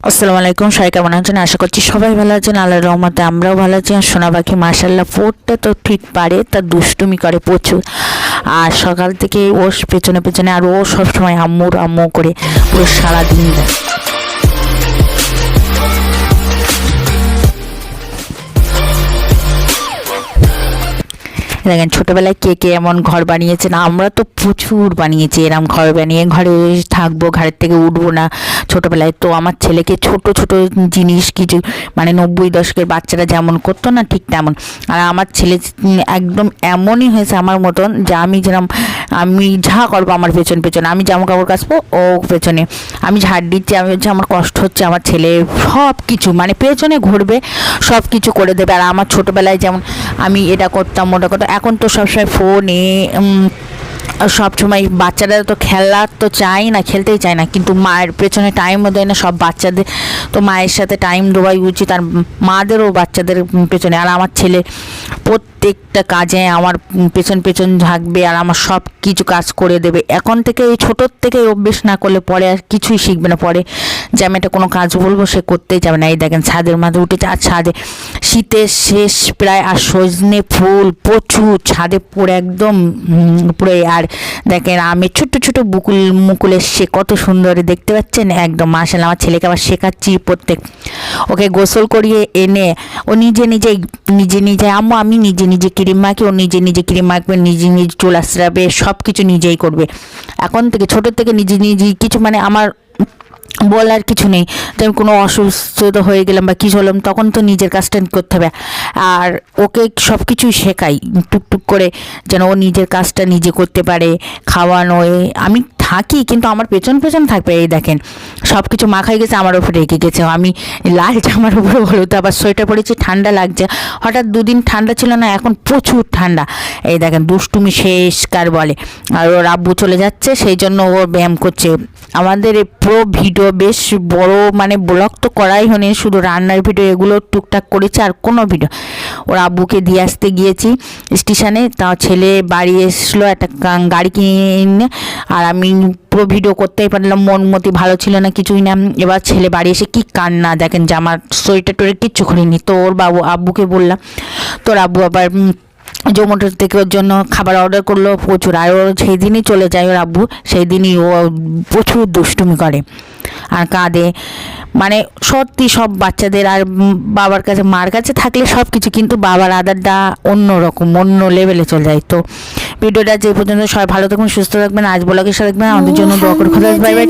আসসালামু আলাইকুম, সবাই কেমন আছেন? আশা করছি সবাই ভালো আছেন। আল্লাহর রহমতে আমরাও ভালো আছি। আর সোনা পাখি মাশাআল্লাহ পড়তে তো ঠিক পারে, তা দুষ্টুমি করে প্রচুর। আর সকাল থেকে ওর পেছনে পেছনে, আর ও সবসময় আম্মুর আম্মু করে পুরো সারাদিন দেয়। দেখেন ছোটবেলায় কে কে এমন ঘর বানিয়েছেন, আমরা তো প্রচুর বানিয়েছি এরম ঘর বানিয়ে ঘরে থাকবো, ঘরের থেকে উঠবো না। ছোটবেলায় তো আমার ছেলেকে ছোট ছোট জিনিস কিছু মানে 90 দশকের বাচ্চারা যেমন করতো না, ঠিক তেমন। আর আমার ছেলে একদম এমনই হয়েছে আমার মতন, যে আমি ঝাঁ করবো আমার পেছন পেছনে, আমি জামা কাপড় কাচবো ও পেছনে, আমি ঝাড় দিচ্ছি, আমি হচ্ছে আমার কষ্ট হচ্ছে, আমার ছেলে সব কিছু মানে পেছনে ঘুরবে, সব কিছু করে দেবে। আর আমার ছোটোবেলায় যেমন আমি এটা করতাম ওটা করতাম, এখন তো সবসময় ফোনে সব সময় বাচ্চারা তো খেলার তো চাই না, খেলতেই চায় না, কিন্তু মায়ের পেছনে টাইমও দেয় না। সব বাচ্চাদের তো মায়ের সাথে টাইম দেওয়াই উচিত, আর মাদেরও বাচ্চাদের পেছনে। আর আমার ছেলে প্রত্যেকটা কাজে আমার পেছন পেছন থাকবে, আর আমার সব কিছু কাজ করে দেবে। এখন থেকে এই ছোটোর থেকে অভ্যেস না করলে পরে আর কিছুই শিখবে না। পরে যে আমি একটা কোনো কাজ বলবো সে করতেই যাবে না। এই দেখেন ছাদের মাঝে উঠেছে, আর ছাদে শীতের শেষ প্রায়, আর সজনে ফুল প্রচুর ছাদে পড়ে একদম পুরো। আর দেখেন আমের ছোট্ট ছোট মুকুল এসছে, কত সুন্দর দেখতে পাচ্ছেন একদম মাশাআল্লাহ। আমার ছেলেকে আবার শেখাচ্ছি ওকে গোসল করিয়ে এনে ও নিজে আম্মু আমি নিজে ক্রিম মাখি, ও নিজে ক্রিম মাখবে, নিজে চুল আঁচড়াবে, সব কিছু নিজেই করবে এখন থেকে। ছোটোর থেকে নিজে কিছু মানে আমার বলার কিছু নেই। তো আমি কোনো অসুস্থ হয়ে গেলাম বা কিছু হলাম, তখন তো নিজের কাজটা করতে হবে। আর ওকে সব কিছুই শেখাই টুকটুক করে, যেন ও নিজের কাজটা নিজে করতে পারে। খাওয়ানো আমি থাকি, কিন্তু আমার পেছন পেছন থাকবে। এই দেখেন সব কিছু মাখাই গেছে, আমার ওপরে রেখে গেছে। আমি লাল জামার উপরে হলুদ, আবার সোয়েটার পরেছি, ঠান্ডা লাগছে। হঠাৎ দুদিন ঠান্ডা ছিল না, এখন প্রচুর ঠান্ডা। এই দেখেন দুষ্টুমি শেষকার বলে। আর ওর আব্বু চলে যাচ্ছে, সেই জন্য ওর ব্যায়াম করছে। আমাদের প্রো ভিডিও বেশ বড় মানে ব্লগ তো করাই হয়নি, শুধু রান্নার ভিডিও এগুলো টুকটাক করেছে, আর কোনো ভিডিও। ওর আব্বুকে দিয়ে আসতে গিয়েছি স্টেশনে, তাও ছেলে বাড়ি এসলো একটা গাড়ি কিনে, আর আমি পুরো ভিডিও করতেই পারলাম, মন মতি ভালো ছিল না, কিছুই না। এবার ছেলে বাড়ি এসে কি কান্না দেখেন, জামার সোয়েটার টোয়েটার কিচ্ছু করিনি। তো ওর আব্বুকে বললাম, তোর আব্বু আবার জোম্যাটো থেকে ওর জন্য খাবার অর্ডার করলো প্রচুর। আর ওর সেই দিনই চলে যায় ওর আব্বু, সেই দিনই ও প্রচুর দুষ্টুমি করে আর কাঁদে। মানে সত্যি সব বাচ্চাদের, আর বাবার কাছে মার কাছে থাকলে সব কিছু, কিন্তু বাবার আদরটা অন্য রকম, অন্য লেভেলে চলে যায়। তো ভিডিওটা যে পর্যন্ত সবাই ভালো থাকবেন, সুস্থ থাকবেন, আজ ব্লগের সাথে থাকবেন, আমাদের জন্য দোয়া করে খোদা হাফেজ, বাই বাই।